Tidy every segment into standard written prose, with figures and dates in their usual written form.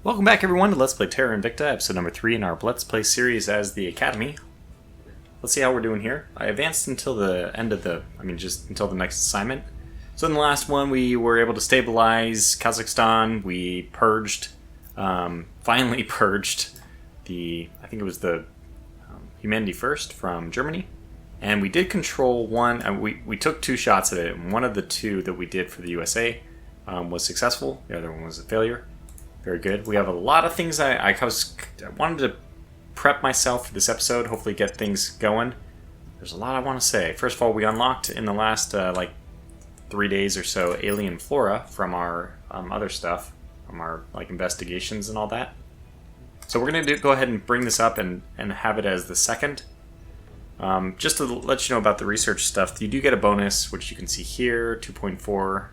Welcome back everyone to Let's Play Terra Invicta, episode number 3 in our Let's Play series as the Academy. Let's see how we're doing here. I advanced until the end of just until the next assignment. So in the last one we were able to stabilize Kazakhstan. We purged, finally purged I think it was the Humanity First from Germany. And we did control one, we took 2 shots at it, and one of the 2 that we did for the USA was successful. The other one was a failure. Very good. We have a lot of things I wanted to prep myself for this episode, hopefully get things going. There's a lot I want to say. First of all, we unlocked in the last 3 days or so alien flora from our other stuff, from our investigations and all that. So we're going to go ahead and bring this up and have it as the second. Just to let you know about the research stuff, you do get a bonus, which you can see here, 2.4,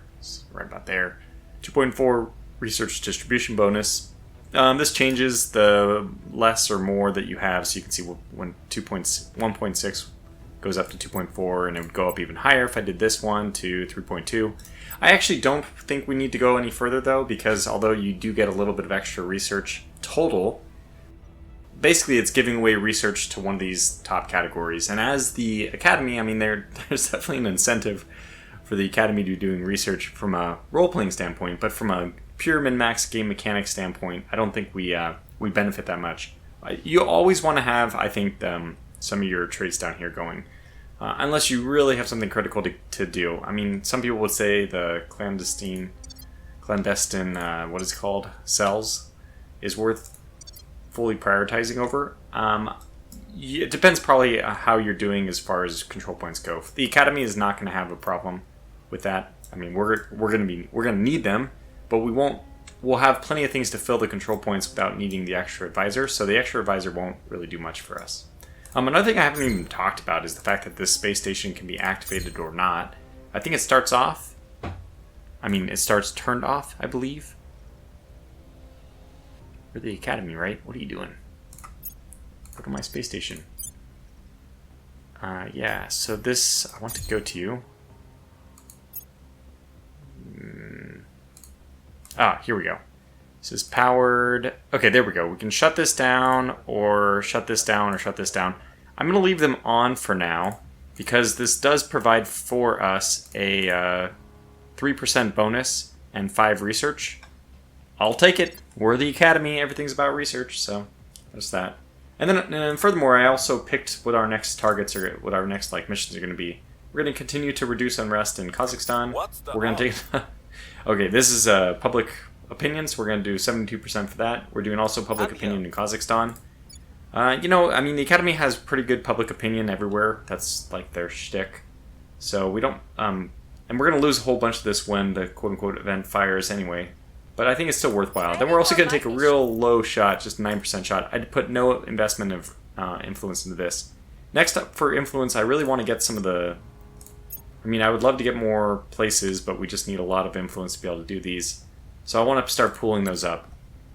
right about there, 2.4 research distribution bonus. This changes the less or more that you have, so you can see when 1.6 goes up to 2.4, and it would go up even higher if I did this one to 3.2. I actually don't think we need to go any further though, because although you do get a little bit of extra research total, basically it's giving away research to one of these top categories. And as the Academy, there's definitely an incentive for the Academy to be doing research from a role-playing standpoint, but from a pure min-max game mechanics standpoint, I don't think we benefit that much. You always want to have, I think, some of your traits down here going, unless you really have something critical to do. Some people would say the clandestine, what is it called, cells, is worth fully prioritizing over. It depends probably how you're doing as far as control points go. The Academy is not going to have a problem with that. We're going to need them, but we'll have plenty of things to fill the control points without needing the extra advisor, so the extra advisor won't really do much for us. Another thing I haven't even talked about is the fact that this space station can be activated or not. I think it starts off, it starts turned off, I believe. You're the Academy, right? What are you doing? Go to my space station. Yeah, so this, I want to go to you. Here we go. This is powered. Okay, there we go. We can shut this down, or shut this down, or shut this down. I'm going to leave them on for now, because this does provide for us a 3% bonus and 5 research. I'll take it. We're the Academy. Everything's about research, so that's that. And then furthermore, I also picked what our next targets or what our next missions are going to be. We're going to continue to reduce unrest in Kazakhstan. We're going to take... Okay, this is public opinions. We're going to do 72% for that. We're doing also public opinion in Kazakhstan. The Academy has pretty good public opinion everywhere. That's their shtick. So we don't... and we're going to lose a whole bunch of this when the quote-unquote event fires anyway. But I think it's still worthwhile. Then we're also going to take a real low shot, just 9% shot. I'd put no investment of influence into this. Next up for influence, I really want to get some of the... I would love to get more places, but we just need a lot of influence to be able to do these. So I want to start pooling those up.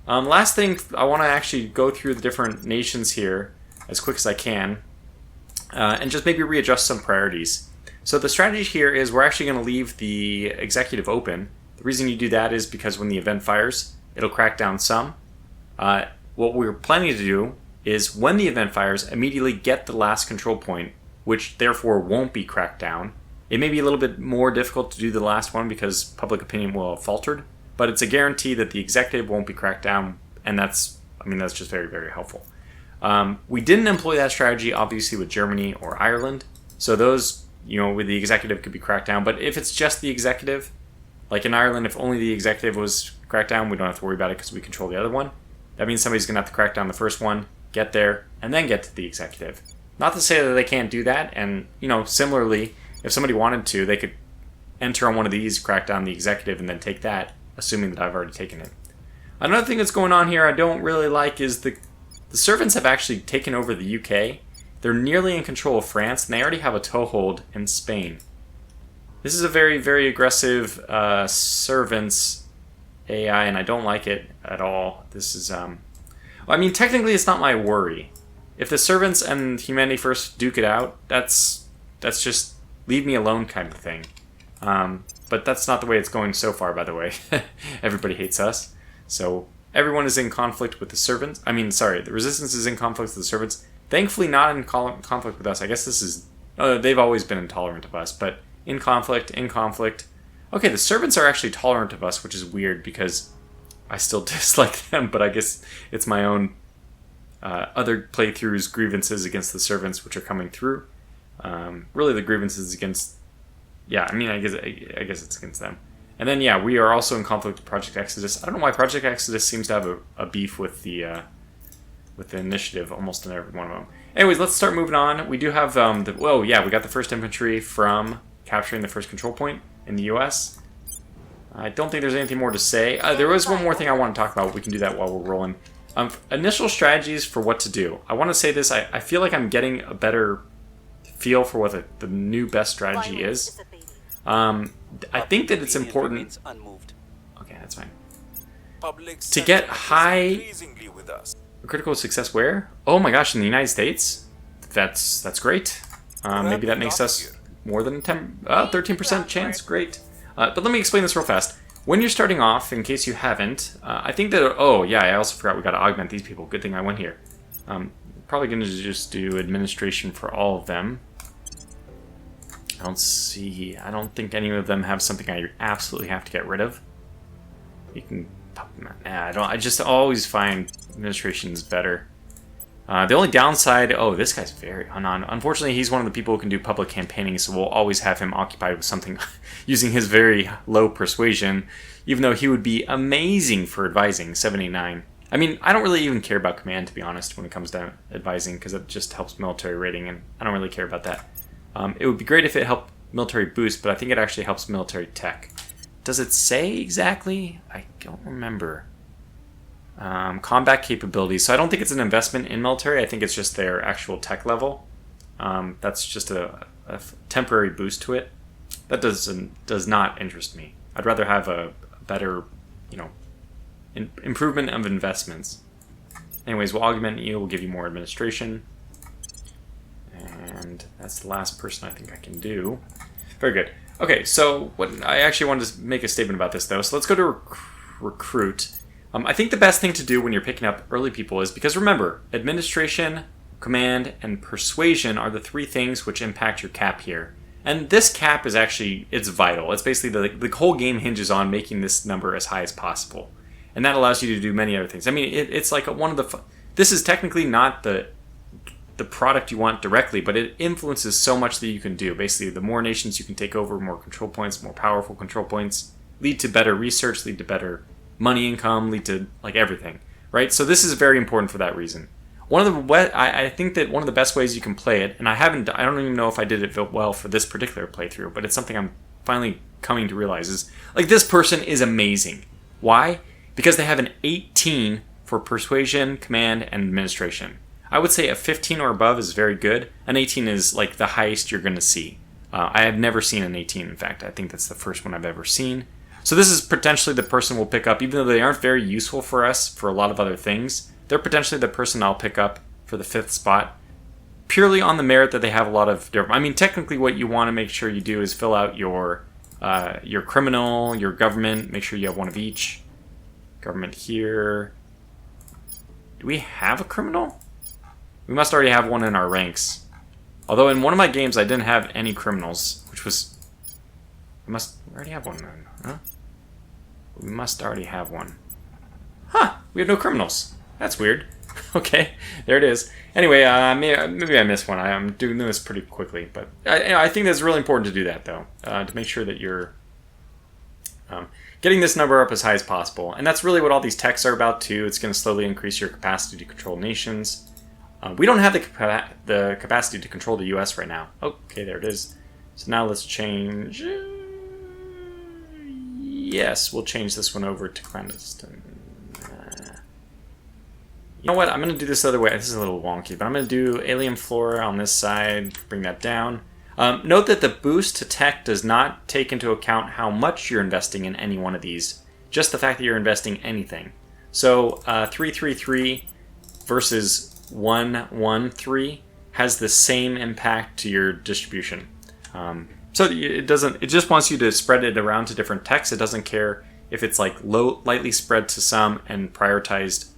Last thing, I want to actually go through the different nations here as quick as I can, and just maybe readjust some priorities. So the strategy here is we're actually going to leave the executive open. The reason you do that is because when the event fires, it'll crack down some. What we're planning to do is when the event fires, immediately get the last control point, which therefore won't be cracked down. It may be a little bit more difficult to do the last one because public opinion will have faltered, but it's a guarantee that the executive won't be cracked down, and that's just very, very helpful. We didn't employ that strategy, obviously, with Germany or Ireland, so those, with the executive could be cracked down, but if it's just the executive, like in Ireland, if only the executive was cracked down, we don't have to worry about it because we control the other one. That means somebody's going to have to crack down the first one, get there, and then get to the executive. Not to say that they can't do that, and, similarly, if somebody wanted to, they could enter on one of these, crack down the executive, and then take that, assuming that I've already taken it. Another thing that's going on here I don't really like is the servants have actually taken over the UK. They're nearly in control of France, and they already have a toehold in Spain. This is a very, very aggressive servants AI, and I don't like it at all. This is, technically it's not my worry. If the servants and Humanity First duke it out, that's just leave me alone kind of thing. But that's not the way it's going so far, by the way. Everybody hates us. So Everyone is in conflict with the servants. I mean, sorry, the resistance is in conflict with the servants. Thankfully, not in conflict with us. I guess this is... they've always been intolerant of us, but in conflict, in conflict. Okay, the servants are actually tolerant of us, which is weird because I still dislike them, but I guess it's my own other playthroughs' grievances against the servants, which are coming through. Really, the grievances against... Yeah, I mean, I guess it's against them. And then, yeah, we are also in conflict with Project Exodus. I don't know why Project Exodus seems to have a beef with the initiative almost in every one of them. Anyways, let's start moving on. We do have we got the 1st Infantry from capturing the first control point in the U.S. I don't think there's anything more to say. There was one more thing I want to talk about. We can do that while we're rolling. Initial strategies for what to do. I want to say this. I feel like I'm getting a better feel for what the new best strategy is. I think that it's important. Okay, that's fine. To get high critical success where? Oh my gosh, in the United States? That's great. Maybe that makes us more than 13% chance. Great. But let me explain this real fast. When you're starting off, in case you haven't, I think that... Oh, yeah, I also forgot we got to augment these people. Good thing I went here. Probably going to just do administration for all of them. I don't think any of them have something I absolutely have to get rid of. You can pop them out. I just always find administration's better. The only downside... Oh, this guy's very... Unfortunately, he's one of the people who can do public campaigning, so we'll always have him occupied with something using his very low persuasion, even though he would be amazing for advising, 789. I mean, I don't really even care about command, to be honest, when it comes to advising, because it just helps military rating, and I don't really care about that. It would be great if it helped military boost, but I think it actually helps military tech. Does it say exactly? I don't remember. Combat capabilities. So I don't think it's an investment in military. I think it's just their actual tech level. That's just a temporary boost to it. That does not interest me. I'd rather have a better, improvement of investments. Anyways, we'll augment you. We'll give you more administration. And that's the last person I think I can do. Very good. Okay, so I actually wanted to make a statement about this, though. So let's go to recruit. I think the best thing to do when you're picking up early people is, because remember, administration, command, and persuasion are the 3 things which impact your cap here. And this cap is actually, it's vital. It's basically the whole game hinges on making this number as high as possible. And that allows you to do many other things. I mean, it's like one of the... This is technically not the product you want directly, but it influences so much that you can do. Basically, the more nations you can take over, more control points, more powerful control points, lead to better research, lead to better money income, lead to everything, right? So this is very important for that reason. I think that one of the best ways you can play it, and I don't even know if I did it well for this particular playthrough, but it's something I'm finally coming to realize is, this person is amazing. Why? Because they have an 18 for persuasion, command, and administration. I would say a 15 or above is very good. An 18 is the highest you're going to see. I have never seen an 18, in fact. I think that's the first one I've ever seen. So this is potentially the person we'll pick up, even though they aren't very useful for us for a lot of other things. They're potentially the person I'll pick up for the 5th spot, purely on the merit that they have a lot of... I mean, technically what you want to make sure you do is fill out your criminal, your government, make sure you have one of each. Government here. Do we have a criminal? We must already have one in our ranks. Although in one of my games I didn't have any criminals, which was... We already have one then, huh? We must already have one. Huh, we have no criminals. That's weird. Okay, there it is. Anyway, maybe I missed one. I'm doing this pretty quickly, but I think that's really important to do that, though, to make sure that you're getting this number up as high as possible. And that's really what all these techs are about, too. It's going to slowly increase your capacity to control nations. We don't have the capacity to control the U.S. right now. Okay, there it is. So now let's change... Yes, we'll change this one over to clandestine. You know what? I'm going to do this the other way. This is a little wonky, but I'm going to do alien flora on this side, bring that down. Note that the boost to tech does not take into account how much you're investing in any one of these, just the fact that you're investing anything. So 333 versus 113 has the same impact to your distribution. So it just wants you to spread it around to different techs. It doesn't care if it's like lightly spread to some and prioritized,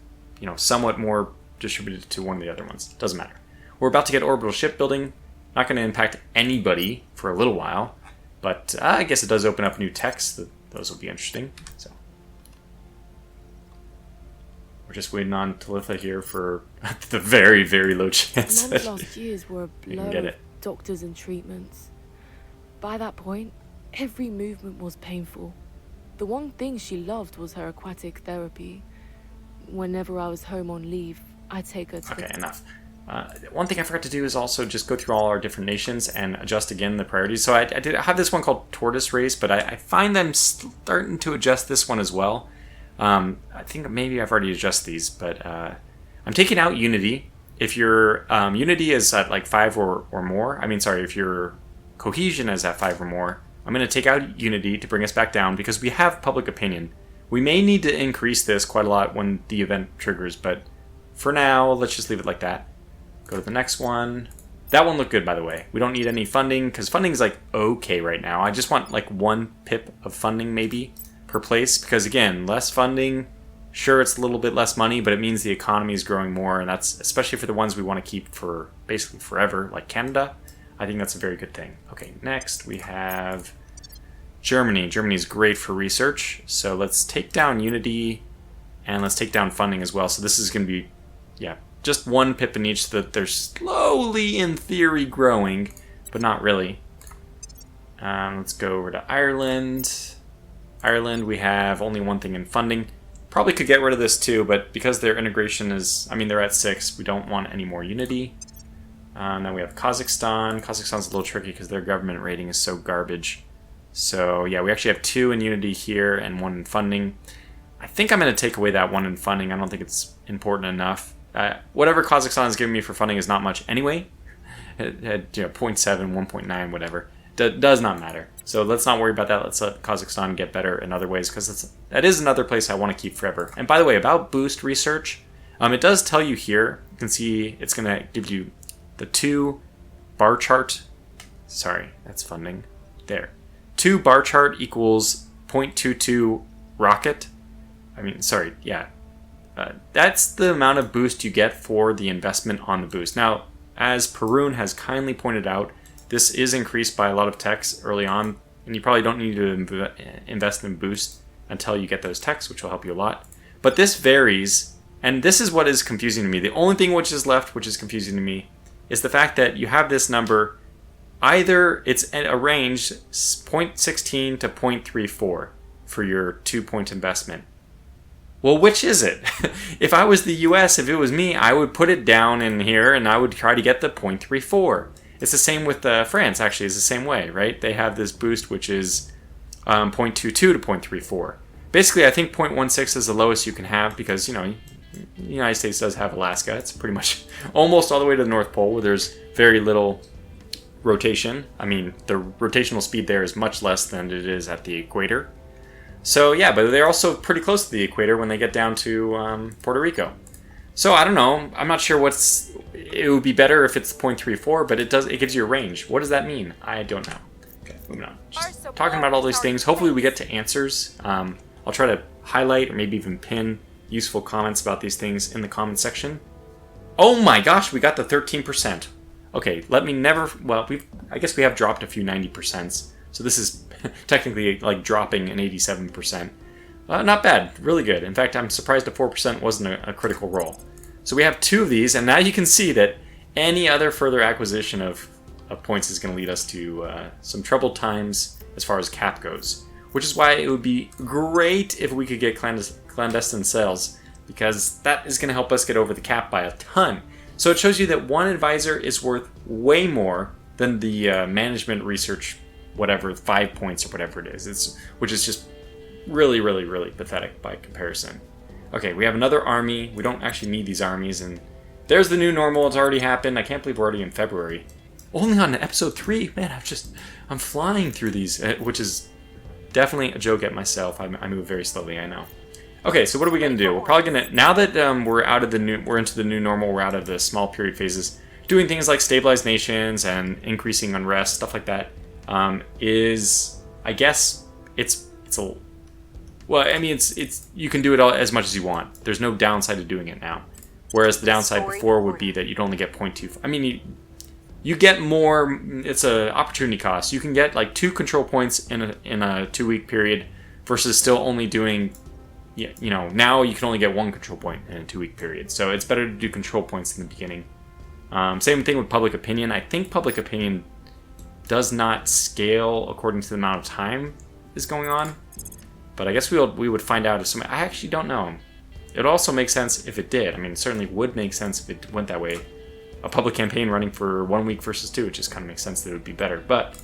somewhat more distributed to one of the other ones. Doesn't matter. We're about to get orbital shipbuilding. Not going to impact anybody for a little while, but I guess it does open up new techs. Those will be interesting. So we're just waiting on Talitha here for the very, very low chance Mom's last years were a blur of doctors and treatments. By that point, every movement was painful. The one thing she loved was her aquatic therapy. Whenever I was home on leave, I'd take her to Okay, enough. One thing I forgot to do is also just go through all our different nations and adjust again the priorities. So I have this one called Tortoise Race, but I find them starting to adjust this one as well. I think maybe I've already adjusted these, but I'm taking out Unity. If your Unity is at like 5 or more, if your Cohesion is at 5 or more, I'm going to take out Unity to bring us back down because we have public opinion. We may need to increase this quite a lot when the event triggers, but for now, let's just leave it like that. Go to the next one. That one looked good, by the way. We don't need any funding because funding is like okay right now. I just want like 1 pip of funding maybe per place because again, less funding. Sure, it's a little bit less money, but it means the economy is growing more, and that's especially for the ones we want to keep for basically forever, like Canada. I think that's a very good thing. Okay, next we have Germany. Germany is great for research, so let's take down Unity and let's take down funding as well. So this is going to be, just 1 pip in each, so that they're slowly, in theory, growing, but not really. Let's go over to Ireland. Ireland, we have only 1 thing in funding. Probably could get rid of this too, but because their integration is, they're at 6, we don't want any more Unity. Now we have Kazakhstan. Kazakhstan's a little tricky because their government rating is so garbage. So yeah, we actually have 2 in Unity here and 1 in funding. I think I'm going to take away that 1 in funding. I don't think it's important enough. Whatever Kazakhstan is giving me for funding is not much anyway. 0.7, 1.9, whatever. Does not matter. So let's not worry about that. Let's let Kazakhstan get better in other ways because that is another place I want to keep forever. And by the way, about boost research, it does tell you here. You can see it's going to give you the 2 bar chart. Sorry, that's funding. There. 2 bar chart equals 0.22 rocket. That's the amount of boost you get for the investment on the boost. Now, as Perun has kindly pointed out, this is increased by a lot of techs early on, and you probably don't need to invest in boost until you get those techs, which will help you a lot. But this varies, and this is what is confusing to me. The only thing which is left, which is confusing to me, is the fact that you have this number, either it's a range 0.16 to 0.34 for your 2-point investment. Well, which is it? If I was the US, if it was me, I would put it down in here and I would try to get the 0.34. It's the same with France, actually, it's the same way, right? They have this boost which is 0.22 to 0.34. Basically, I think 0.16 is the lowest you can have because, the United States does have Alaska. It's pretty much almost all the way to the North Pole where there's very little rotation. The rotational speed there is much less than it is at the equator. So yeah, but they're also pretty close to the equator when they get down to Puerto Rico. So I don't know. I'm not sure it would be better if it's 0.34, but it gives you a range. What does that mean? I don't know. Okay, moving on. Just talking about all these things. Hopefully we get to answers. I'll try to highlight or maybe even pin useful comments about these things in the comment section. Oh my gosh, we got the 13%. Okay, I guess we have dropped a few 90%. So this is technically like dropping an 87%. Not bad, really good. In fact, I'm surprised a 4% wasn't a critical roll. So we have 2 of these, and now you can see that any other further acquisition of points is going to lead us to some troubled times as far as cap goes. Which is why it would be great if we could get clandestine sales, because that is going to help us get over the cap by a ton. So it shows you that 1 advisor is worth way more than the management research, whatever, 5 points or whatever it is, which is just really, really, really pathetic by comparison. Okay, we have another army. We don't actually need these armies, and there's the new normal. It's already happened. I can't believe we're already in February. Only on episode 3. Man, I'm flying through these, which is definitely a joke at myself. I move very slowly, I know. Okay, so what are we going to do? We're probably going to, now that we're into the new normal, we're out of the small period phases, doing things like stabilize nations and increasing unrest, stuff like that, I guess it's Well, I mean, it's you can do it all as much as you want. There's no downside to doing it now. Whereas the downside before would be that you'd only get 0.2. I mean, you get more. It's a opportunity cost. You can get like 2 control points in a 2-week period, versus still only doing. Yeah, you know, now you can only get 1 control point in a 2-week period. So it's better to do control points in the beginning. Same thing with public opinion. I think public opinion does not scale according to the amount of time is going on. But I guess we would find out if some. I actually don't know. It would also make sense if it did. I mean, it certainly would make sense if it went that way. A public campaign running for 1 week versus 2, it just kind of makes sense that it would be better. But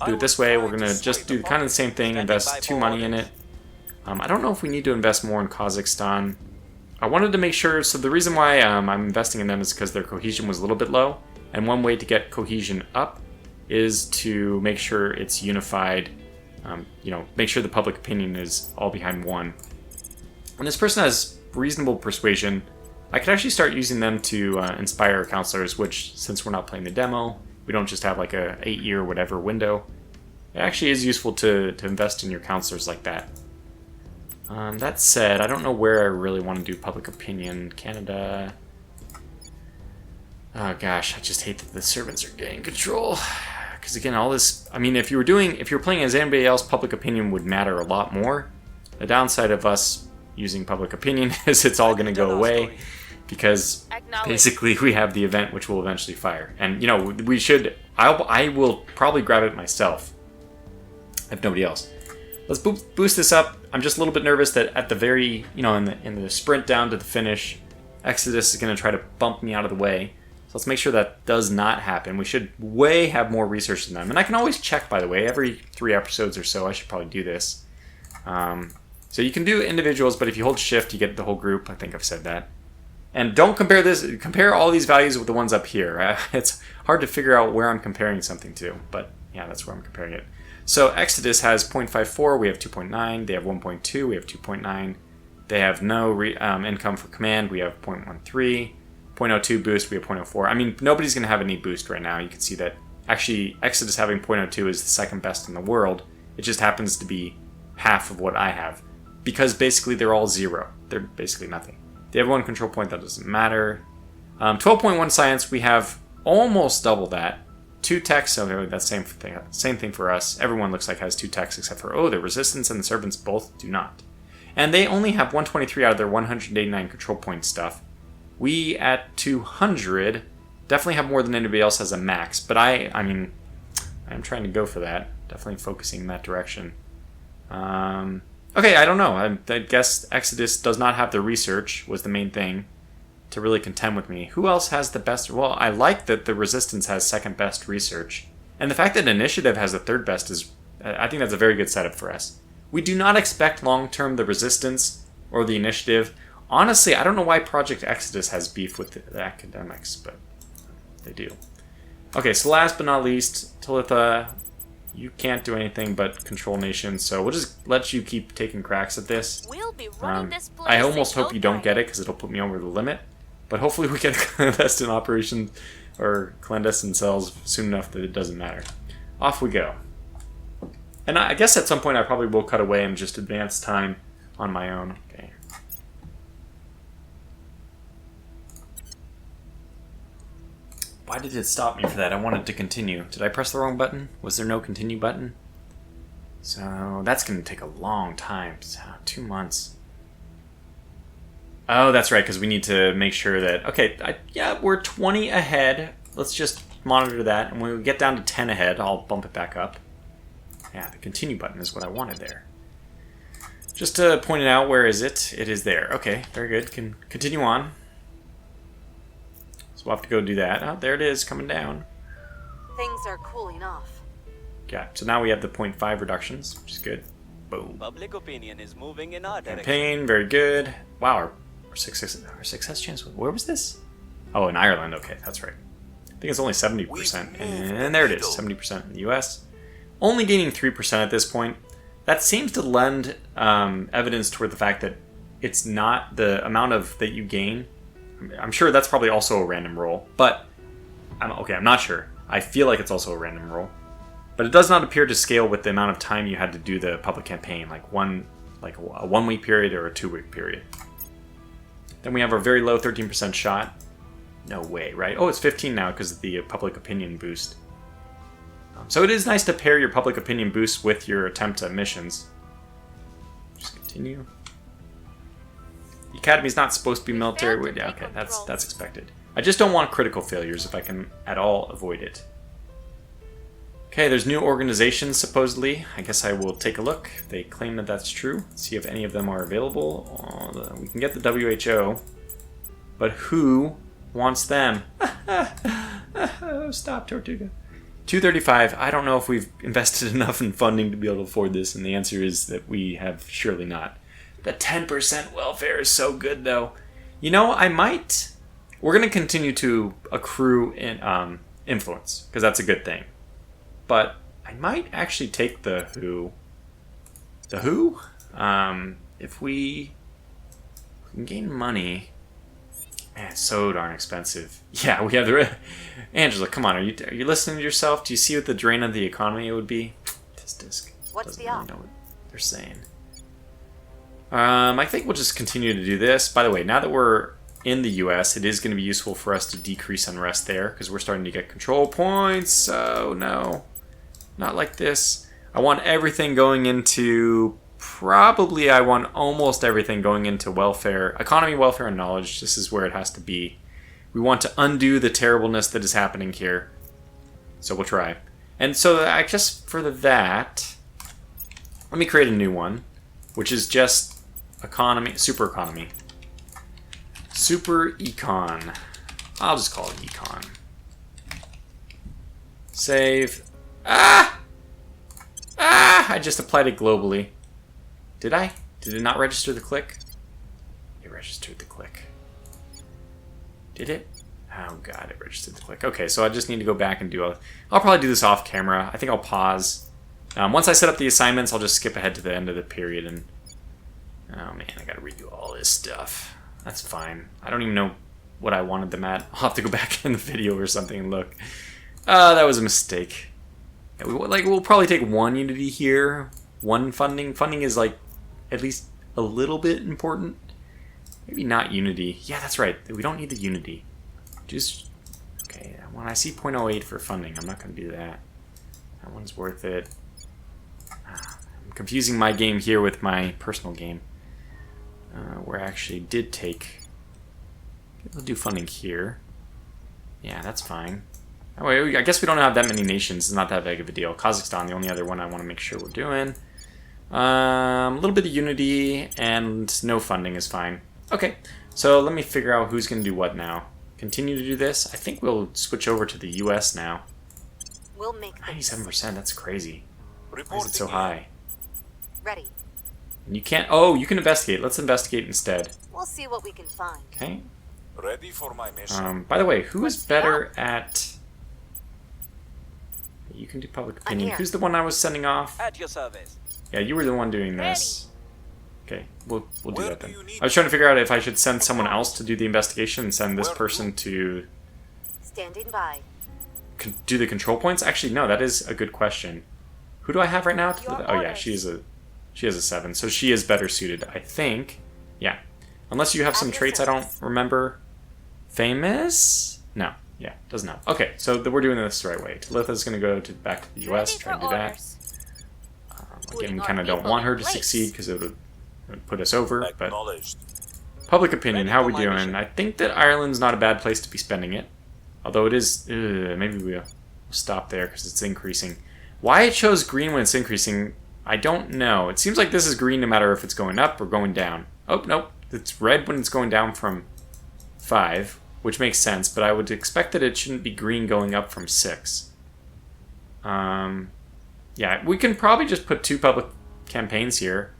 do it this way. We're going to just do kind of the same thing, invest 2 money in it. I don't know if we need to invest more in Kazakhstan. I wanted to make sure, so the reason why I'm investing in them is because their cohesion was a little bit low. And one way to get cohesion up is to make sure it's unified, make sure the public opinion is all behind one. And this person has reasonable persuasion. I could actually start using them to inspire our counselors, which, since we're not playing the demo, we don't just have like a 8-year whatever window. It actually is useful to invest in your counselors like that. That said, I don't know where I really want to do public opinion. Canada. Oh gosh, I just hate that the servants are getting control. Because again, all this. I mean, if you were playing as anybody else, public opinion would matter a lot more. The downside of us using public opinion is it's all going to go away, because basically we have the event which will eventually fire. And we should. I will probably grab it myself if nobody else. Let's boost this up. I'm just a little bit nervous that at the very, in the sprint down to the finish, Exodus is going to try to bump me out of the way. So let's make sure that does not happen. We should have more research than them. And I can always check, by the way, every 3 episodes or so. I should probably do this. So you can do individuals, but if you hold shift, you get the whole group. I think I've said that. And don't compare this. Compare all these values with the ones up here. It's hard to figure out where I'm comparing something to, but yeah, that's where I'm comparing it. So Exodus has 0.54, we have 2.9. They have 1.2, we have 2.9. They have no income for command, we have 0.13. 0.02 boost, we have 0.04. I mean, nobody's going to have any boost right now. You can see that actually Exodus having 0.02 is the second best in the world. It just happens to be half of what I have, because basically they're all 0. They're basically nothing. They have 1 control point, that doesn't matter. 12.1 science, we have almost double that. 2 techs, so that's same thing for us. Everyone looks like has 2 techs except for, the resistance and the servants both do not. And they only have 123 out of their 189 control point stuff. We at 200 definitely have more than anybody else has a max, but I'm trying to go for that. Definitely focusing in that direction. Okay, I don't know. I guess Exodus does not have the research, was the main thing, to really contend with me. Who else has the best? Well, I like that the Resistance has second best research. And the fact that Initiative has the third best is, I think that's a very good setup for us. We do not expect long-term the Resistance or the Initiative. Honestly, I don't know why Project Exodus has beef with the academics, but they do. Okay, so last but not least, Talitha, you can't do anything but control nations, so we'll just let you keep taking cracks at this. We'll be running this place I almost hope you don't get it, because it'll put me over the limit. But hopefully we get a clandestine operation or clandestine cells soon enough that it doesn't matter. Off we go. And I guess at some point I probably will cut away and just advance time on my own. Okay. Why did it stop me for that? I wanted to continue. Did I press the wrong button? Was there no continue button? So that's going to take a long time. So 2 months. Oh, that's right, because we need to make sure that... Okay, we're 20 ahead. Let's just monitor that. And when we get down to 10 ahead, I'll bump it back up. Yeah, the continue button is what I wanted there. Just to point it out, where is it? It is there. Okay, very good. Can continue on. So we'll have to go do that. Oh, there it is, coming down. Things are cooling off. Okay, so now we have the 0.5 reductions, which is good. Boom. Public opinion is moving in our direction. Campaign, very good. Wow, our success chance. Where was this? Oh, in Ireland. Okay, that's right. I think it's only 70%. And there it is, 70% in the US. Only gaining 3% at this point. That seems to lend evidence toward the fact that it's not the amount of that you gain. I'm sure that's probably also a random roll, but I'm not sure. I feel like it's also a random roll. But it does not appear to scale with the amount of time you had to do the public campaign. Like one like a 1 week period or a 2 week period. Then we have our very low 13% shot. No way, right? Oh, it's 15 now because of the public opinion boost. So it is nice to pair your public opinion boost with your attempt at missions. Just continue. The Academy's not supposed to be military. Yeah, okay, that's expected. I just don't want critical failures if I can at all avoid it. Okay, there's new organizations supposedly. I guess I will take a look. They claim that that's true. See if any of them are available. Oh, we can get the WHO, but who wants them? Oh, stop, Tortuga. 235. I don't know if we've invested enough in funding to be able to afford this, and the answer is that we have surely not. The 10% welfare is so good, though. You know, I might... We're going to continue to accrue in influence, because that's a good thing. But I might actually take the WHO. The WHO? If we can gain money... Man, it's so darn expensive. Yeah, we have the... Angela, come on, are you listening to yourself? Do you see what the drain of the economy would be? This disc What's doesn't the really know what they're saying. I think we'll just continue to do this. By the way, now that we're in the US, it is going to be useful for us to decrease unrest there, because we're starting to get control points. Oh, no. Not like this. I want everything going into... Probably I want almost everything going into welfare. Economy, welfare, and knowledge. This is where it has to be. We want to undo the terribleness that is happening here. So we'll try. And so I just, for that, let me create a new one, which is just economy, super economy. Super econ. I'll just call it econ. Save. Ah! Ah! I just applied it globally. Did I? Did it not register the click? It registered the click. Did it? Oh god, it registered the click. Okay, so I just need to go back and do I'll probably do this off camera. I think I'll pause. Once I set up the assignments, I'll just skip ahead to the end of the period and... Oh man, I gotta redo all this stuff. That's fine. I don't even know what I wanted them at. I'll have to go back in the video or something and look. That was a mistake. Yeah, we'll probably take one unity here. One funding. Funding is like at least a little bit important. Maybe not unity. Yeah, that's right. We don't need the unity. Just... Okay, when I see 0.08 for funding, I'm not going to do that. That one's worth it. I'm confusing my game here with my personal game. Where I actually did take... We'll do funding here. Yeah, that's fine. Oh, I guess we don't have that many nations. It's not that big of a deal. Kazakhstan, the only other one I want to make sure we're doing. A little bit of unity and no funding is fine. Okay, so let me figure out who's going to do what now. Continue to do this. I think we'll switch over to the US now. We'll make 97%, that's crazy. Why is it so high? Ready. And you can't... Oh, you can investigate. Let's investigate instead. We'll see what we can find. Okay. Ready for my mission. By the way, who is better at... You can do public opinion. Who's the one I was sending off? At your service. Yeah, you were the one doing this. Okay, we'll do that then. I was trying to figure out if I should send someone else to do the investigation and send this person to Standing by. do the control points. Actually, no, that is a good question. Who do I have right now? Oh yeah, she has a 7, so she is better suited, I think. Yeah, unless you have some traits I don't remember. Famous? No. Yeah, doesn't help. Okay, so we're doing this the right way. Talitha's going to go back to the US, try and do that. Again, we kind of don't want her to succeed because it would put us over, but... Public opinion, how are we doing? I think that Ireland's not a bad place to be spending it. Although it is... maybe we'll stop there because it's increasing. Why it shows green when it's increasing, I don't know. It seems like this is green no matter if it's going up or going down. Oh, nope. It's red when it's going down from 5, which makes sense, but I would expect that it shouldn't be green going up from 6. Yeah, we can probably just put 2 public campaigns here.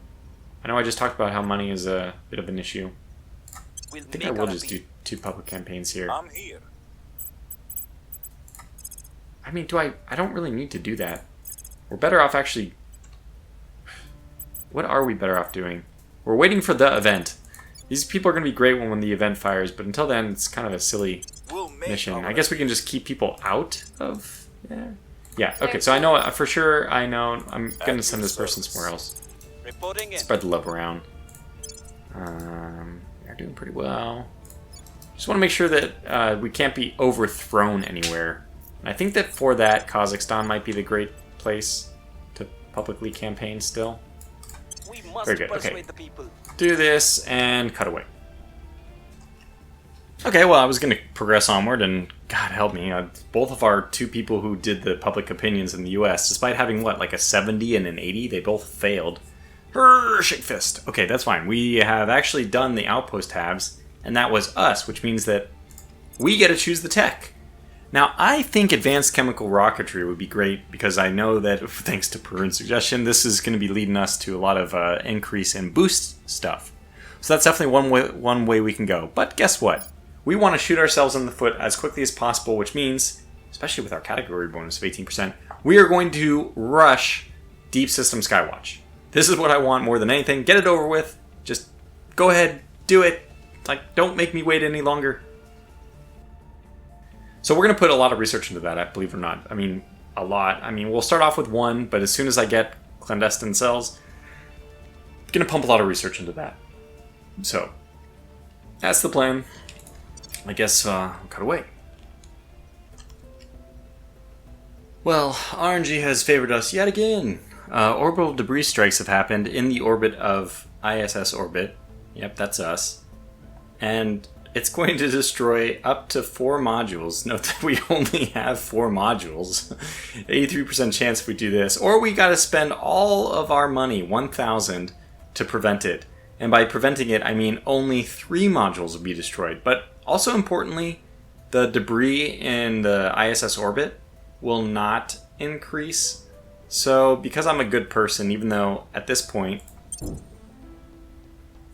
I know I just talked about how money is a bit of an issue. I think I will just do 2 public campaigns here. I'm here. I mean, I don't really need to do that. We're better off actually... What are we better off doing? We're waiting for the event. These people are going to be great when the event fires, but until then, it's kind of a silly mission. I guess we can just keep people out of... Yeah, okay, so I know, for sure, I'm going to send this person somewhere else. Reporting in. Spread the love around. They're doing pretty well. Just want to make sure that we can't be overthrown anywhere. And I think that for that, Kazakhstan might be the great place to publicly campaign still. We must Very good. Okay. persuade the people. Do this and cut away. Okay, well, I was going to progress onward, and God help me, both of our two people who did the public opinions in the US, despite having, what, like a 70 and an 80, they both failed. Shake fist. Okay, that's fine. We have actually done the outpost halves, and that was us, which means that we get to choose the tech. Now, I think advanced chemical rocketry would be great, because I know that, thanks to Perun's suggestion, this is going to be leading us to a lot of increase in boost stuff. So that's definitely one way we can go. But guess what? We want to shoot ourselves in the foot as quickly as possible, which means, especially with our category bonus of 18%, we are going to rush Deep System Skywatch. This is what I want more than anything. Get it over with. Just go ahead, do it. Like, don't make me wait any longer. So we're going to put a lot of research into that, believe it or not. I mean, a lot. I mean, we'll start off with one, but as soon as I get clandestine cells, I'm going to pump a lot of research into that. So, that's the plan. I guess we'll cut away. Well, RNG has favored us yet again. Orbital debris strikes have happened in the orbit of ISS orbit. Yep, that's us. And it's going to destroy up to 4 modules. Note that we only have 4 modules. 83% chance if we do this. Or we gotta spend all of our money, 1,000, to prevent it. And by preventing it, I mean only 3 modules will be destroyed. But also importantly, the debris in the ISS orbit will not increase. So, because I'm a good person, even though at this point...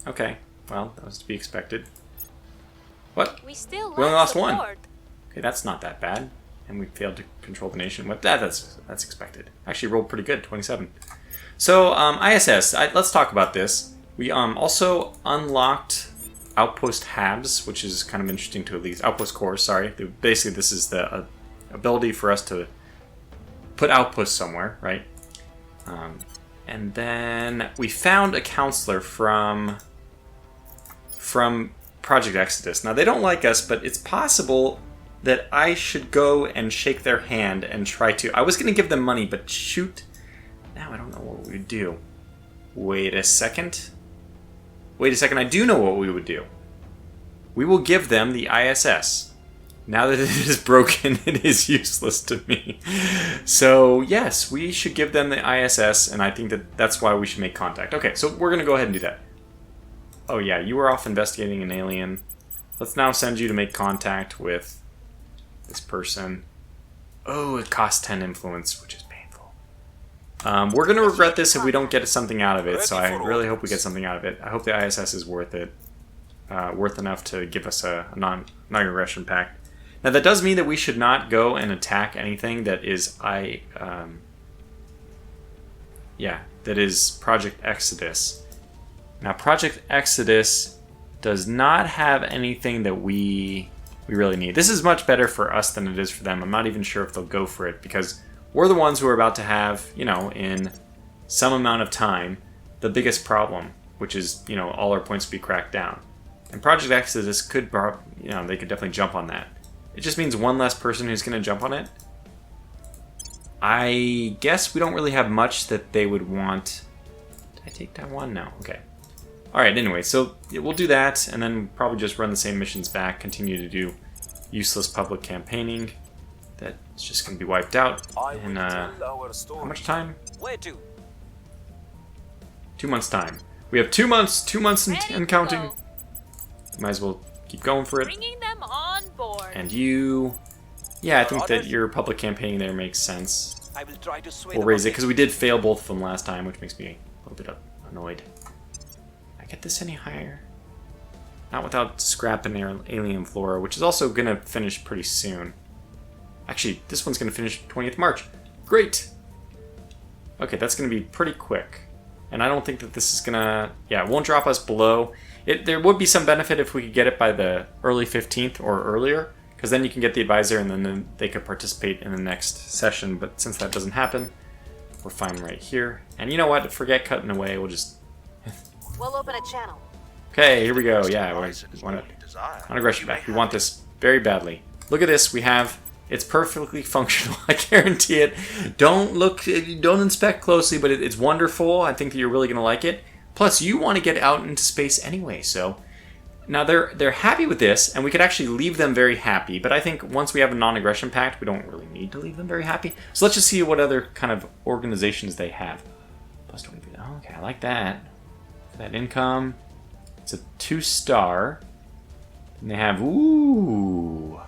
Okay, well, that was to be expected. What? We still We only lost one. support. Okay, that's not that bad. And we failed to control the nation. What? That's expected. Actually rolled pretty good, 27. So, ISS, let's talk about this. We also unlocked outpost habs, which is kind of interesting to at least. Outpost cores, sorry. Basically, this is the ability for us to put outposts somewhere, right? And then we found a counselor from Project Exodus. Now, they don't like us, but it's possible that I should go and shake their hand and try to... I was going to give them money, but shoot. Now I don't know what we would do. Wait a second. I do know what we would do. We will give them the ISS. Now that it is broken, it is useless to me. So, yes, we should give them the ISS, and I think that that's why we should make contact. Okay, so we're going to go ahead and do that. Oh yeah, you were off investigating an alien. Let's now send you to make contact with this person. Oh, it costs 10 influence, which is painful. We're going to regret this if we don't get something out of it, so I really hope we get something out of it. I hope the ISS is worth it. Worth enough to give us a non-aggression pact. Now that does mean that we should not go and attack anything that is that is Project Exodus. Now Project Exodus does not have anything that we really need. This is much better for us than it is for them. I'm not even sure if they'll go for it because we're the ones who are about to have, in some amount of time, the biggest problem, which is, all our points will be cracked down. And Project Exodus could, they could definitely jump on that. It just means one less person who's going to jump on it. I guess we don't really have much that they would want. Did I take down one? No. Okay. Alright, anyway, so we'll do that, and then probably just run the same missions back, continue to do useless public campaigning. That's just going to be wiped out in, how much time? Where to? 2 months' time. We have 2 months and counting. Might as well keep going for it. Bringing them on board. And you... Yeah, I think that your public campaigning there makes sense. I will try to sway We'll raise it, because we did fail both of them last time, which makes me a little bit annoyed. Can I get this any higher? Not without scrapping their alien flora, which is also going to finish pretty soon. Actually, this one's going to finish 20th March. Great! Okay, that's going to be pretty quick. And I don't think that this is going to... Yeah, it won't drop us below. There would be some benefit if we could get it by the early 15th or earlier, because then you can get the advisor and then they could participate in the next session. But since that doesn't happen, We're fine right here. And you know what? Forget cutting away. We'll just... We'll open a channel. Okay, here we go. Yeah, we want non-aggression back. We want this very badly. Look at this. We have... It's perfectly functional. I guarantee it. Don't inspect closely, but it's wonderful. I think that you're really going to like it. Plus, you want to get out into space anyway, so... Now, they're happy with this, and we could actually leave them very happy, but I think once we have a non-aggression pact, we don't really need to leave them very happy. So let's just see what other kind of organizations they have. Plus 20. Oh, okay, I like that. That income. It's a 2-star. And they have... Ooh,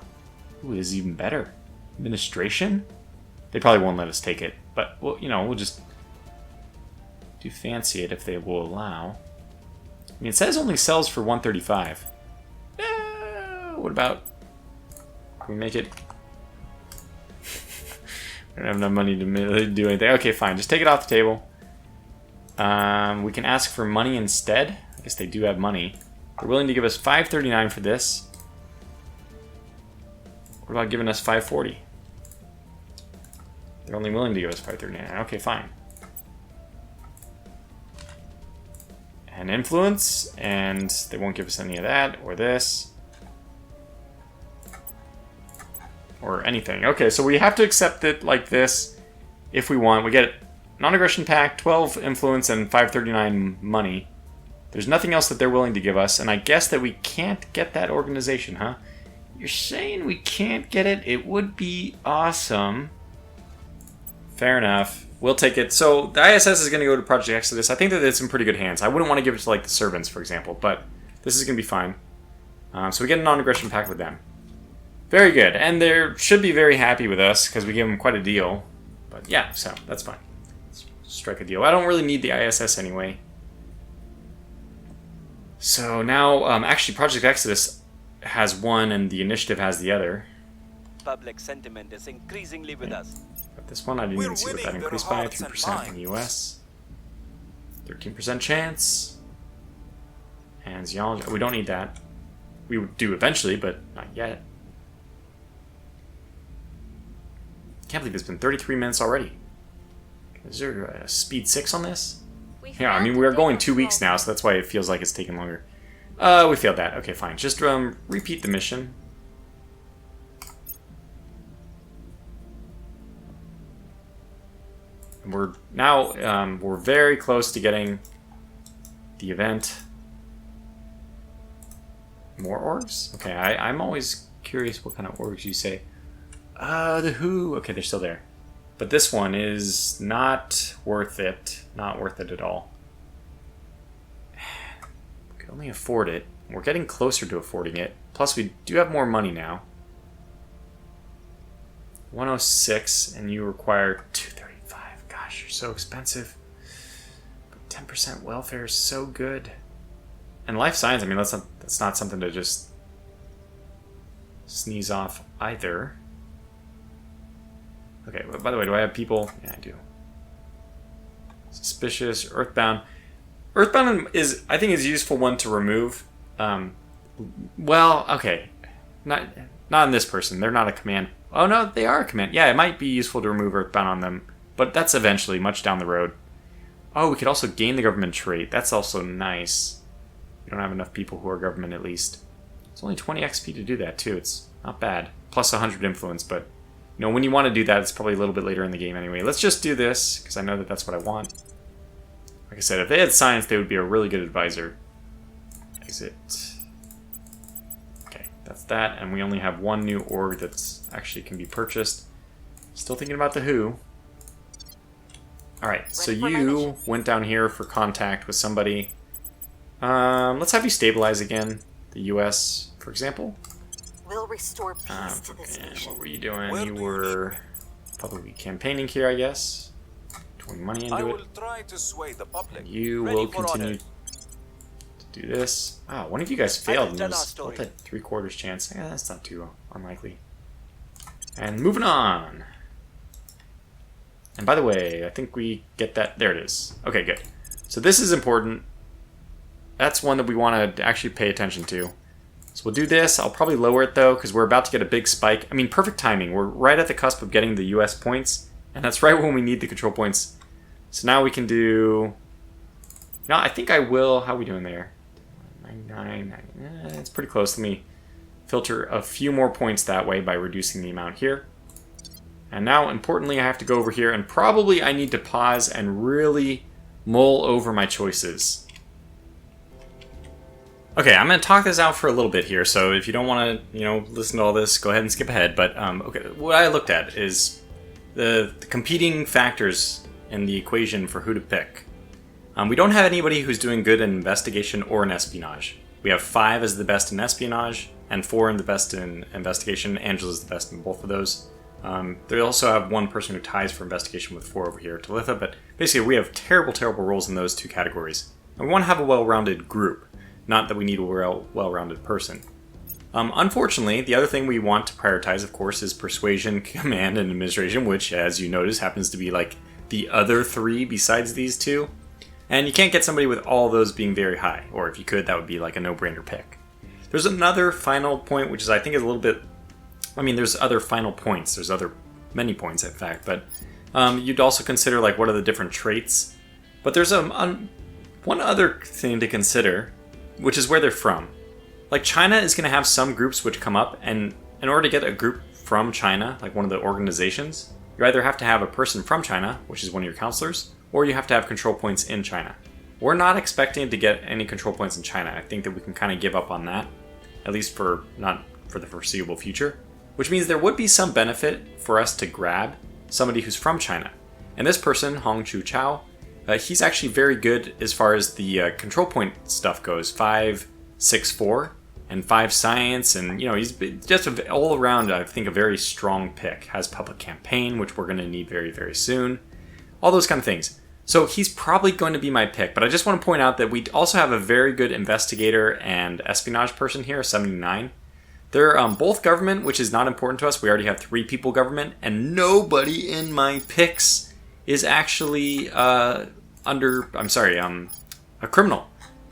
this is even better. Administration? They probably won't let us take it, but, well, you know, we'll just do fancy it if they will allow. I mean, it says only sells for 135. What about... Can we make it... I don't have enough money to do anything. Okay, fine. Just take it off the table. We can ask for money instead. I guess they do have money. They're willing to give us 539 for this. What about giving us 540? They're only willing to give us 539. Okay, fine. And influence, and they won't give us any of that, or this. Or anything. Okay, so we have to accept it like this if we want. We get non-aggression pact, 12 influence, and 539 money. There's nothing else that they're willing to give us, and I guess that we can't get that organization, huh? You're saying we can't get it? It would be awesome. Fair enough. We'll take it. So the ISS is going to go to Project Exodus. I think that it's in pretty good hands. I wouldn't want to give it to like the servants, for example, but this is going to be fine. So we get a non-aggression pact with them. Very good. And they should be very happy with us because we give them quite a deal. But yeah, so that's fine. Let's strike a deal. I don't really need the ISS anyway. So now, actually, Project Exodus has one and the initiative has the other. Public sentiment is increasingly with us. But this one, I didn't even see what that increased by. 3% in the US. 13% chance. And zoology. We don't need that. We would do eventually, but not yet. Can't believe it's been 33 minutes already. Is there a speed 6 on this? Yeah, I mean, we're going 2 weeks now, so that's why it feels like it's taking longer. We failed that. Okay, fine. Just repeat the mission. We're now, we're very close to getting the event. More orgs? Okay, I'm always curious what kind of orgs you say. The Who. Okay, they're still there. But this one is not worth it. Not worth it at all. We could only afford it. We're getting closer to affording it. Plus, we do have more money now. 106, and you require 235. Gosh, you're so expensive. But 10% welfare is so good. And life science, I mean, that's not something to just sneeze off either. Okay, by the way, do I have people? Yeah, I do. Suspicious, Earthbound. Earthbound is, I think, is a useful one to remove. Well, okay. Not in this person. They're not a command. Oh, no, they are a command. Yeah, it might be useful to remove Earthbound on them. But that's eventually, much down the road. Oh, we could also gain the government trait. That's also nice. We don't have enough people who are government, at least. It's only 20 XP to do that, too. It's not bad. Plus 100 influence, but... You know, when you want to do that, it's probably a little bit later in the game anyway. Let's just do this, because I know that that's what I want. Like I said, if they had science, they would be a really good advisor. Exit. Okay, that's that, and we only have one new org that's actually can be purchased. Still thinking about the Who. Alright, so you went down here for contact with somebody. Let's have you stabilize again. The US, for example. We'll restore peace to this nation. What were you doing? You were probably campaigning here, I guess. Throwing money into it. Try to sway the public. And you will continue to do this. Ah, one of you guys failed and there's what, that 3/4 chance. Yeah, that's not too unlikely. And moving on. And by the way, I think we get that. There it is. Okay, good. So this is important. That's one that we want to actually pay attention to. So we'll do this. I'll probably lower it, though, because we're about to get a big spike. I mean, perfect timing. We're right at the cusp of getting the US points, and that's right when we need the control points So now we can do... No, I think I will... How are we doing there? 99, it's pretty close. Let me filter a few more points that way by reducing the amount here. And now, importantly, I have to go over here, and probably I need to pause and really mull over my choices. Okay, I'm going to talk this out for a little bit here, so if you don't want to, listen to all this, go ahead and skip ahead. But, okay, what I looked at is the competing factors in the equation for who to pick. We don't have anybody who's doing good in investigation or in espionage. We have 5 as the best in espionage, and 4 in the best in investigation. Angela's the best in both of those. They also have 1 person who ties for investigation with 4 over here, Talitha, but basically we have terrible, terrible roles in those 2 categories. And we want to have a well-rounded group, not that we need a well-rounded person. Unfortunately, the other thing we want to prioritize, of course, is persuasion, command, and administration, which, as you notice, happens to be like the other 3 besides these 2. And you can't get somebody with all those being very high, or if you could, that would be like a no-brainer pick. There's another final point, which is I think is a little bit... there's other final points. There's many points, in fact, but you'd also consider like what are the different traits. But there's one other thing to consider, which is where they're from. Like China is going to have some groups which come up, and in order to get a group from China, like one of the organizations, you either have to have a person from China, which is one of your counselors, or you have to have control points in China. We're not expecting to get any control points in China. I think that we can kind of give up on that, at least not for the foreseeable future. Which means there would be some benefit for us to grab somebody who's from China. And this person, Hong Chu Chao, he's actually very good as far as the control point stuff goes. 5, 6, 4, and 5 science, and he's just all around, I think, a very strong pick. Has public campaign, which we're going to need very, very soon. All those kind of things. So he's probably going to be my pick, but I just want to point out that we also have a very good investigator and espionage person here, 79. They're both government, which is not important to us. We already have 3 people government, and nobody in my picks is actually a criminal,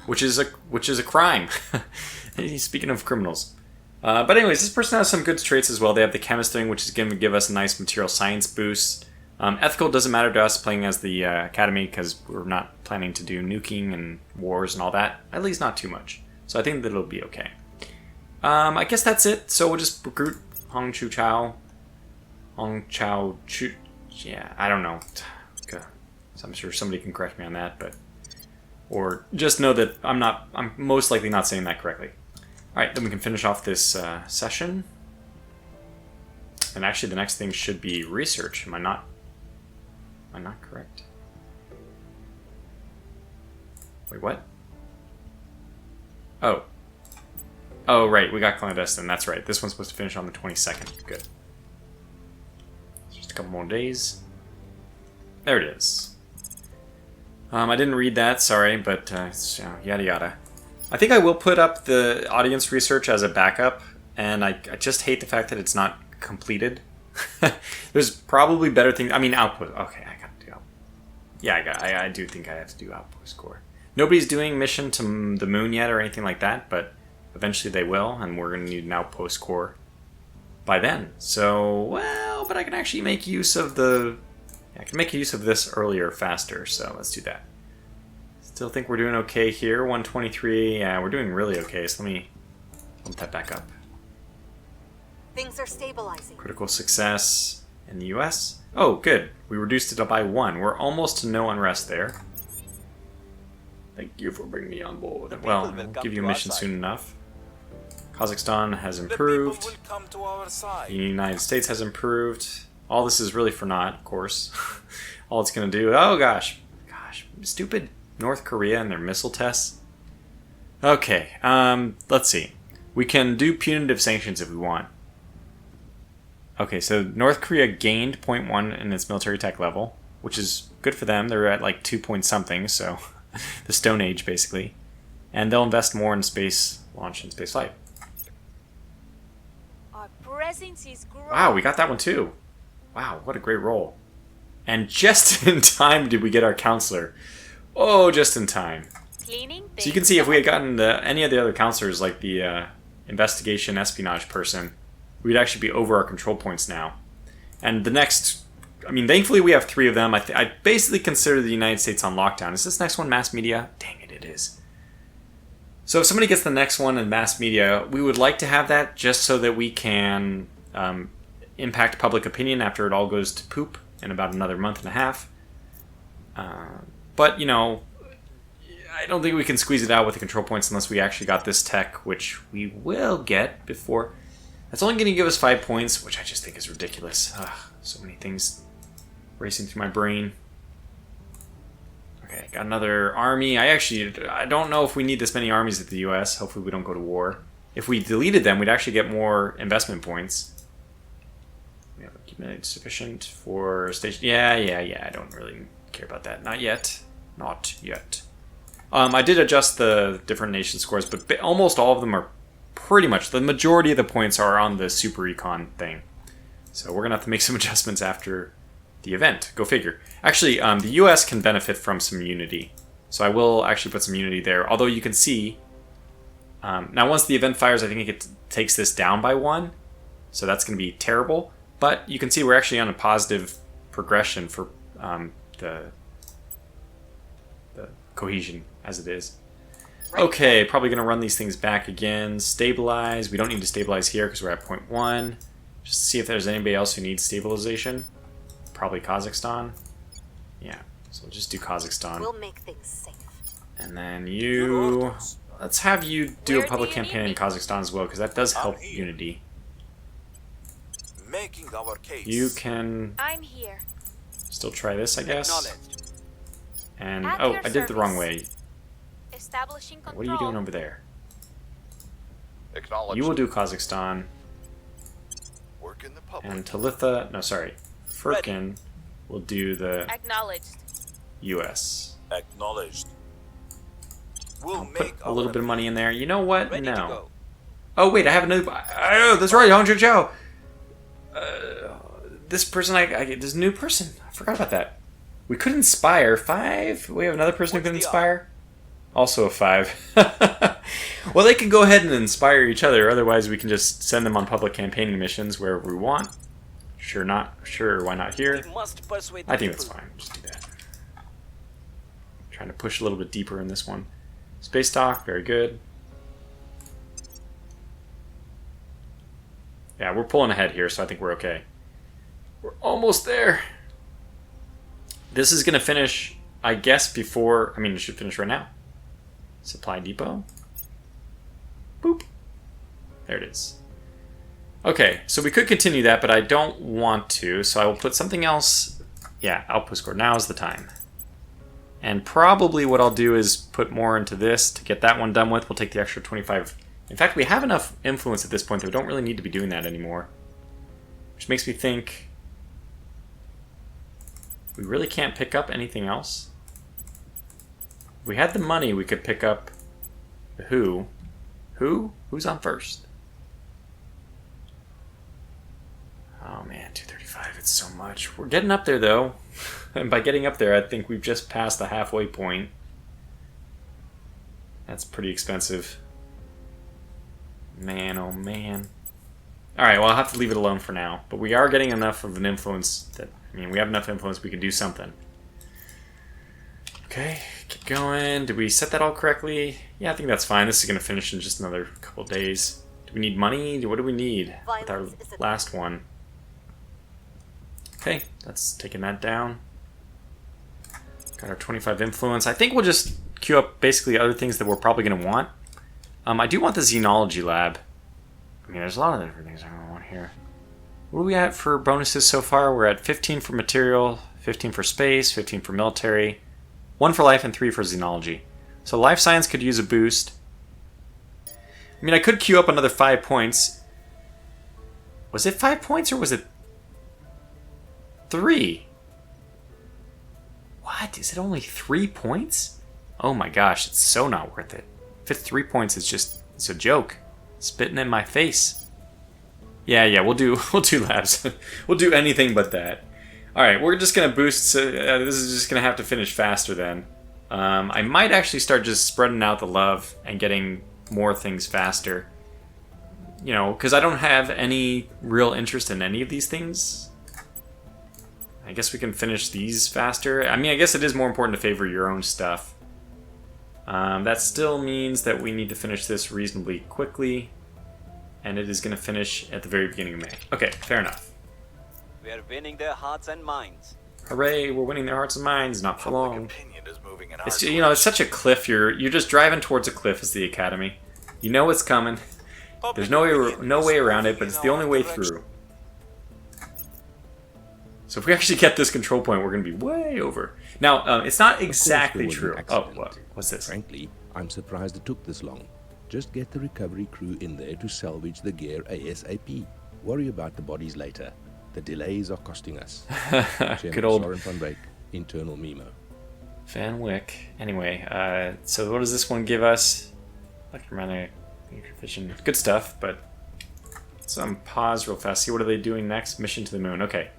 which is a crime. Speaking of criminals. But anyways, this person has some good traits as well. They have the chemist thing, which is going to give us a nice material science boost. Ethical doesn't matter to us playing as the academy because we're not planning to do nuking and wars and all that. At least not too much. So I think that it'll be okay. I guess that's it. So we'll just recruit Hong Chu Chao. Yeah, I don't know. Okay. So I'm sure somebody can correct me on that, or just know that I'm most likely not saying that correctly. Alright, then we can finish off this session. And actually the next thing should be research. Am I not correct? Wait, what? Oh, right, we got clandestine, that's right. This one's supposed to finish on the 22nd. Good. Just a couple more days. There it is. I didn't read that, sorry, but yada yada. I think I will put up the audience research as a backup, and I just hate the fact that it's not completed. There's probably better things. Outpost. Okay, I gotta do outpost. Yeah, I do think I have to do outpost core. Nobody's doing mission to the moon yet or anything like that, but eventually they will, and we're going to need an outpost core by then. So, but I can actually make use of this earlier, faster, so let's do that. Still think we're doing okay here. 123, yeah, we're doing really okay, so let me bump that back up. Things are stabilizing. Critical success in the US. Oh, good. We reduced it by 1. We're almost to no unrest there. Thank you for bringing me on board. Well, we'll give you a mission soon enough. Kazakhstan has improved. The United States has improved. All this is really for naught, of course. All it's going to do... Oh, gosh. Stupid North Korea and their missile tests. Okay, let's see. We can do punitive sanctions if we want. Okay, so North Korea gained 0.1 in its military tech level, which is good for them. They're at like 2 point something, so the Stone Age, basically. And they'll invest more in space launch and space flight. Our presence is growing. Wow, we got that one too. Wow, what a great roll. And just in time did we get our counselor. Oh, just in time. So you can see if we had gotten any of the other counselors, like the investigation espionage person, we'd actually be over our control points now. And the next I mean, thankfully we have 3 of them. I basically consider the United States on lockdown. Is this next one mass media? Dang it, it is. So if somebody gets the next one in mass media, we would like to have that just so that we can impact public opinion after it all goes to poop in about another month and a half. But, you know, I don't think we can squeeze it out with the control points unless we actually got this tech, which we will get before. That's only going to give us 5 points, which I just think is ridiculous. Ugh, so many things racing through my brain. Okay, got another army. I don't know if we need this many armies at the US. Hopefully we don't go to war. If we deleted them, we'd actually get more investment points. We have accumulated sufficient for station. Yeah. I don't really care about that. Not yet. Not yet. I did adjust the different nation scores, but almost all of them are pretty much, the majority of the points are on the super econ thing. So we're going to have to make some adjustments after the event. Go figure. Actually, the US can benefit from some unity. So I will actually put some unity there. Although you can see, now once the event fires, I think it takes this down by 1. So that's going to be terrible. But you can see we're actually on a positive progression for the cohesion as it is. Okay, probably going to run these things back again. Stabilize. We don't need to stabilize here because we're at 0.1. Just to see if there's anybody else who needs stabilization. Probably Kazakhstan. Yeah, so we'll just do Kazakhstan. We'll make things safe. And then you... Let's have you do a public campaign in Kazakhstan as well, because that does help unity. Making our case. You can I'm here. still try this, I guess. Acknowledged. And, At oh, your I did it the wrong service. way. Establishing control. What are you doing over there? Acknowledged. You will do Kazakhstan. Work in the public. And Talitha... No, sorry. Firkin will do the Acknowledged. US. Acknowledged. We'll I'll put make a little bit of money in there. You know what? Ready to No. go. Oh, wait, I have another... Oh, that's right, Hong Chow. This person, there's a new person. I forgot about that. We could inspire 5. We have another person who can What's the inspire. Also a 5. Well, they can go ahead and inspire each other. Otherwise, we can just send them on public campaigning missions wherever we want. Sure, why not here? We must persuade the I think that's people. fine. Just do that. Trying to push a little bit deeper in this one. Space dock, very good. Yeah, we're pulling ahead here, so I think we're okay. We're almost there. This is going to finish, I guess, before... I mean, it should finish right now. Supply depot. Boop. There it is. Okay, so we could continue that, but I don't want to, so I will put something else. Yeah, outpost score. Now is the time. And probably what I'll do is put more into this to get that one done with. We'll take the extra 25. In fact, we have enough influence at this point that we don't really need to be doing that anymore. Which makes me think we really can't pick up anything else. If we had the money, we could pick up the who. Who? Who's on first? Oh man, 235, it's so much. We're getting up there though. And by getting up there, I think we've just passed the halfway point. That's pretty expensive. Man, oh man. Alright, well I'll have to leave it alone for now. But we are getting enough of an influence that, I mean, we have enough influence we can do something. Okay, keep going. Did we set that all correctly? Yeah, I think that's fine. This is going to finish in just another couple days. Do we need money? What do we need with our last one? Okay, that's taking that down. Got our 25 influence. I think we'll just queue up basically other things that we're probably going to want. I do want the Xenology Lab. I mean, there's a lot of different things I want here. What are we at for bonuses so far? We're at 15 for material, 15 for space, 15 for military, 1 for life, and 3 for Xenology. So life science could use a boost. I mean, I could queue up another 5 points. Was it 5 points or was it 3? What? Is it only 3 points? Oh my gosh, it's so not worth it. If it's 3 points, it's a joke. Spitting in my face. Yeah, we'll do labs. We'll do anything but that. Alright, we're just gonna boost, this is just gonna have to finish faster then. I might actually start just spreading out the love and getting more things faster. You know, because I don't have any real interest in any of these things. I guess we can finish these faster. I mean, I guess it is more important to favor your own stuff. That still means that we need to finish this reasonably quickly. And it is going to finish at the very beginning of May. Okay, fair enough. We are winning their hearts and minds. Hooray, we're winning their hearts and minds, not for long. Opinion is moving in our It's, you know, it's such a cliff. You're just driving towards a cliff as the Academy. You know it's coming. There's no way around it, but it's the only way through. So if we actually get this control point, we're going to be way over. Now, it's not exactly true. Oh, what's this? Frankly, I'm surprised it took this long. Just get the recovery crew in there to salvage the gear ASAP. Worry about the bodies later. The delays are costing us. Good old Soren van Break, internal memo. Van Wyck. Anyway, so what does this one give us? Electromagnetic fission. Good stuff, but let's pause real fast. See what are they doing next? Mission to the moon. Okay.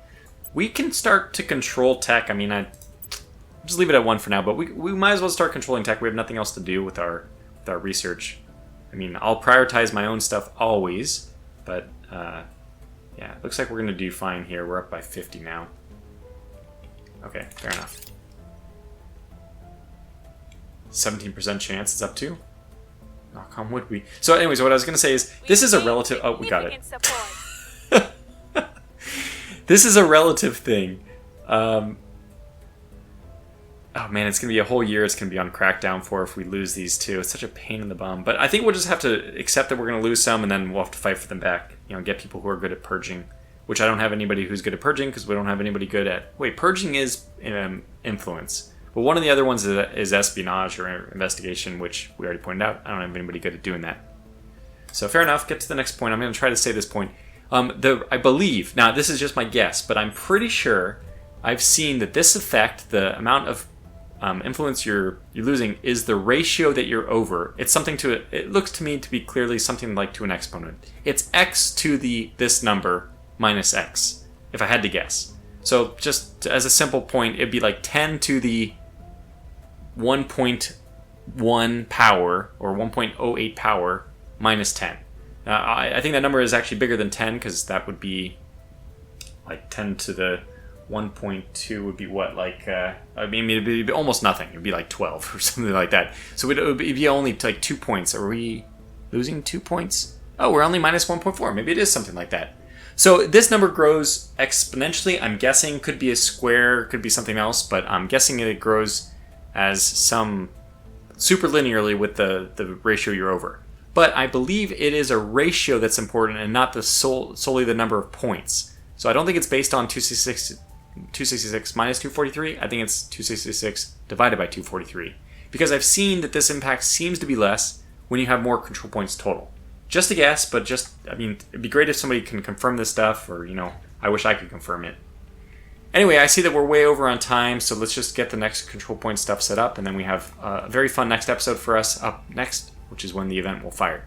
We can start to control tech. I mean, just leave it at 1 for now, but we might as well start controlling tech. We have nothing else to do with our research. I mean, I'll prioritize my own stuff always, but yeah, looks like we're going to do fine here. We're up by 50 now. Okay, fair enough. 17% chance it's up to. Knock on wood. So anyways, what I was going to say is, this is a relative... Oh, we got it. This is a relative thing. Oh man, it's going to be a whole year it's going to be on Crackdown for if we lose these two. It's such a pain in the bum. But I think we'll just have to accept that we're going to lose some, and then we'll have to fight for them back. You know, get people who are good at purging. Which I don't have anybody who's good at purging, because we don't have anybody good at... Wait, purging is influence. But one of the other ones is espionage or investigation, which we already pointed out. I don't have anybody good at doing that. So fair enough, get to the next point. I'm going to try to say this point. I believe, now this is just my guess, but I'm pretty sure I've seen that this effect, the amount of influence you're losing, is the ratio that you're over. It's something to it looks to me to be clearly something like to an exponent. It's x to this number minus x, if I had to guess. So just as a simple point, it'd be like 10 to the 1.1 power or 1.08 power minus 10. I think that number is actually bigger than 10, because that would be like 10 to the 1.2 would be what, like, I mean, it'd be almost nothing. It'd be like 12 or something like that. So it'd be only like 2 points. Are we losing 2 points? Oh, we're only minus 1.4. Maybe it is something like that. So this number grows exponentially. I'm guessing could be a square, could be something else, but I'm guessing it grows as some super linearly with the ratio you're over. But I believe it is a ratio that's important and not solely the number of points. So I don't think it's based on 266 minus 243. I think it's 266 divided by 243. Because I've seen that this impact seems to be less when you have more control points total. Just a guess, but I mean, it'd be great if somebody can confirm this stuff, or, you know, I wish I could confirm it. Anyway, I see that we're way over on time, so let's just get the next control point stuff set up, and then we have a very fun next episode for us up next, which is when the event will fire.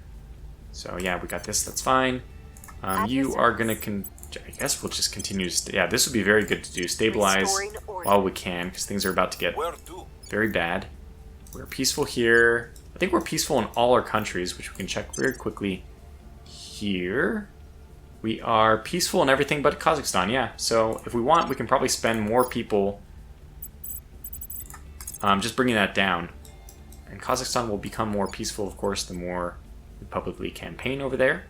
So yeah, we got this, that's fine. You are going to, I guess we'll just continue to, yeah, this would be very good to do. Stabilize while we can, because things are about to get very bad. We're peaceful here. I think we're peaceful in all our countries, which we can check very quickly here. We are peaceful in everything but Kazakhstan, yeah. So if we want, we can probably spend more people just bringing that down. And Kazakhstan will become more peaceful, of course, the more we publicly campaign over there.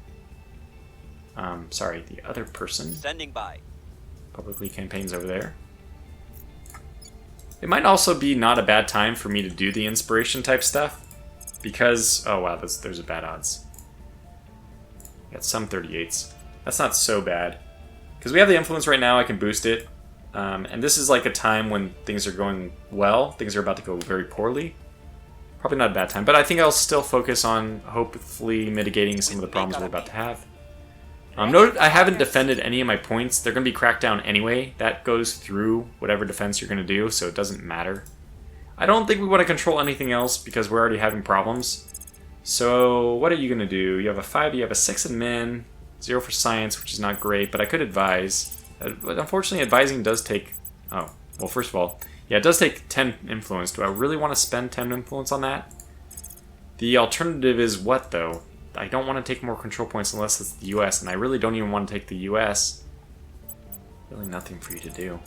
Sorry, the other person Standing by. publicly campaigns over there. It might also be not a bad time for me to do the inspiration type stuff, because, oh wow, there's a bad odds. Got some 38s. That's not so bad. Because we have the influence right now, I can boost it. And this is like a time when things are going well. Things are about to go very poorly. Probably not a bad time. But I think I'll still focus on hopefully mitigating some of the problems we're about to have. Note I haven't defended any of my points. They're going to be cracked down anyway. That goes through whatever defense you're going to do, so it doesn't matter. I don't think we want to control anything else because we're already having problems. So what are you going to do? You have a 5, you have a 6 in min, 0 for science, which is not great, but I could advise. But unfortunately, advising does take... Oh, well, first of all, yeah, it does take 10 influence. Do I really want to spend 10 influence on that? The alternative is what, though? I don't want to take more control points unless it's the US, and I really don't even want to take the US. Really nothing for you to do.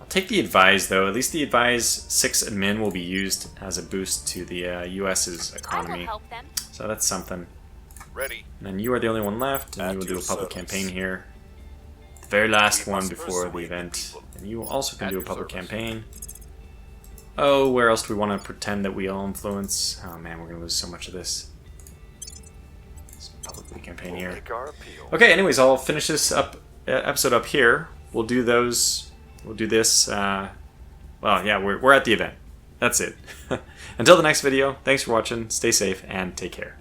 I'll take the advise, though. At least the advise 6 admin will be used as a boost to the US's I will economy. help them. So that's something. Ready. And then you are the only one left, and At you will do a your public service. campaign here. The very last We one must before the persuade the event. people. And you also can At do a your public service. campaign. Oh, where else do we want to pretend that we all influence? Oh man, we're going to lose so much of this. Let's publicly campaign We'll here. make our appeal. Okay, anyways, I'll finish this episode up here. We'll do those. We'll do this. Well, yeah, we're at the event. That's it. Until the next video, thanks for watching. Stay safe and take care.